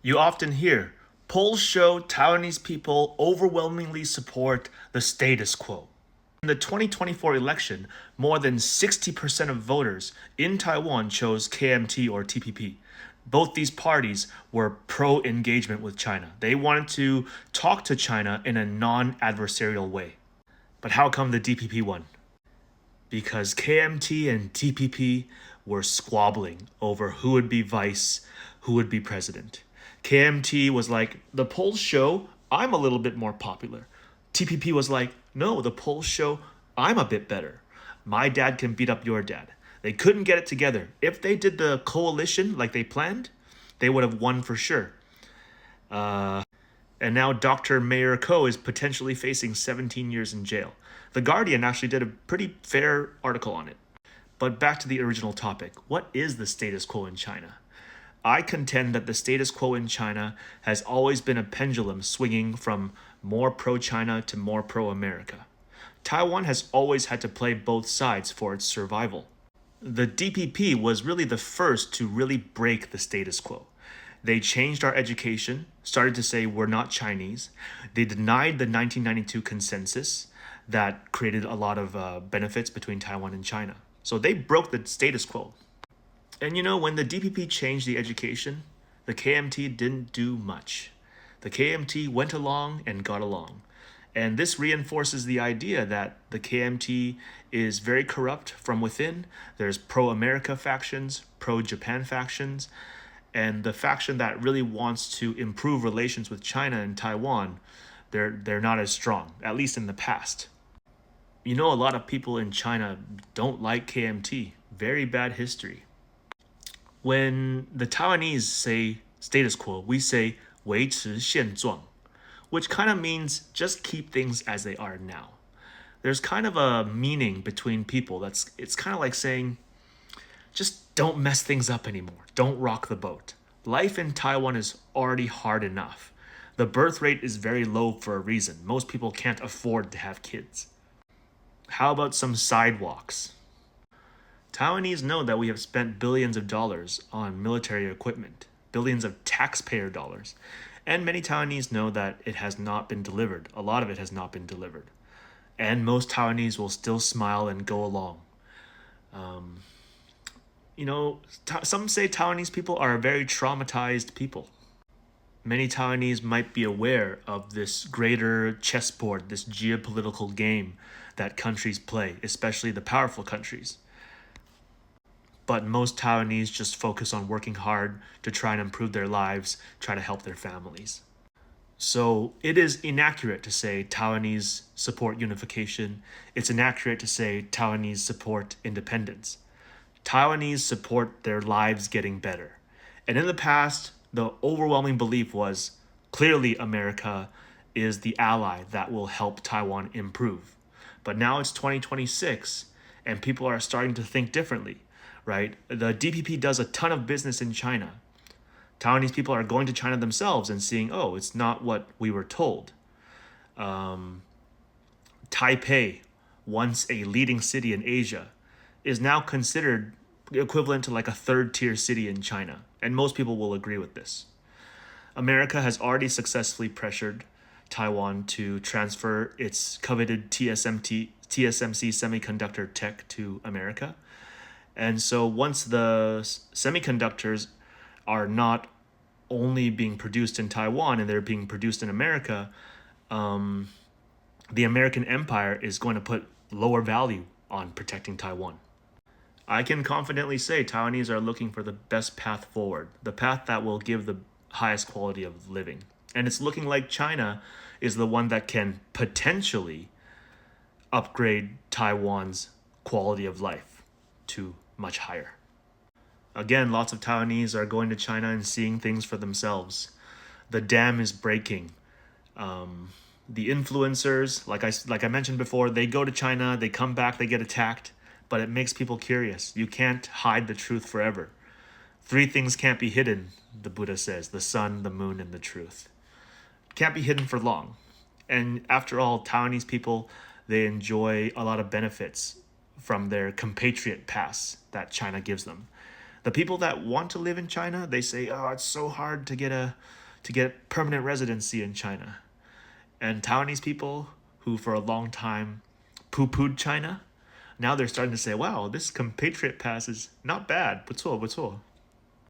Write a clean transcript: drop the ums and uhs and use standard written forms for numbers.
You often hear polls show Taiwanese people overwhelmingly support the status quo. In the 2024 election, more than 60% of voters in Taiwan chose KMT or TPP. Both these parties were pro engagement with China. They wanted to talk to China in a non adversarial way. But how come the DPP won? Because KMT and TPP were squabbling over who would be vice, who would be president. KMT was like, the polls show I'm a little bit more popular. TPP was like, no, the polls show I'm a bit better. My dad can beat up your dad. They couldn't get it together. If they did the coalition like they planned, they would have won for sure. And now Dr. Mayor Ko is potentially facing 17 years in jail. The Guardian actually did a pretty fair article on it. But back to the original topic. What is the status quo in China? I contend that the status quo in China has always been a pendulum swinging from more pro-China to more pro-America. Taiwan has always had to play both sides for its survival. The DPP was really the first to really break the status quo. They changed our education, started to say we're not Chinese. They denied the 1992 consensus that created a lot of benefits between Taiwan and China. So they broke the status quo. And when the DPP changed the education, the KMT didn't do much. The KMT went along and got along. And this reinforces the idea that the KMT is very corrupt from within. There's pro-America factions, pro-Japan factions, and the faction that really wants to improve relations with China and Taiwan, they're not as strong, at least in the past. A lot of people in China don't like KMT. Very bad history. When the Taiwanese say status quo, we say 维持现状, which kind of means just keep things as they are now. There's kind of a meaning between people it's kind of like saying just don't mess things up anymore. Don't rock the boat. Life in Taiwan is already hard enough. The birth rate is very low for a reason. Most people can't afford to have kids. How about some sidewalks? Taiwanese know that we have spent billions of dollars on military equipment, billions of taxpayer dollars, and many Taiwanese know that it has not been delivered. A lot of it has not been delivered. And most Taiwanese will still smile and go along. Some say Taiwanese people are a very traumatized people. Many Taiwanese might be aware of this greater chessboard, this geopolitical game that countries play, especially the powerful countries. But most Taiwanese just focus on working hard to try and improve their lives, try to help their families. So it is inaccurate to say Taiwanese support unification. It's inaccurate to say Taiwanese support independence. Taiwanese support their lives getting better. And in the past, the overwhelming belief was clearly America is the ally that will help Taiwan improve. But now it's 2026 and people are starting to think differently, right? The DPP does a ton of business in China. Taiwanese people are going to China themselves and seeing, oh, it's not what we were told. Taipei, once a leading city in Asia, is now considered equivalent to like a third-tier city in China. And most people will agree with this. America has already successfully pressured Taiwan to transfer its coveted TSMC semiconductor tech to America. And so once the semiconductors are not only being produced in Taiwan and they're being produced in America, the American empire is going to put lower value on protecting Taiwan. I can confidently say Taiwanese are looking for the best path forward, the path that will give the highest quality of living. And it's looking like China is the one that can potentially upgrade Taiwan's quality of life to much higher. Again, lots of Taiwanese are going to China and seeing things for themselves. The dam is breaking. The influencers, like I mentioned before, they go to China, they come back, they get attacked, but it makes people curious. You can't hide the truth forever. 3 things can't be hidden, the Buddha says: the sun, the moon, and the truth. Can't be hidden for long. And after all, Taiwanese people, they enjoy a lot of benefits from their compatriot pass that China gives them. The people that want to live in China, they say, "Oh, it's so hard to get permanent residency in China." And Taiwanese people who for a long time poo-pooed China, now they're starting to say, "Wow, this compatriot pass is not bad. 不错,不错."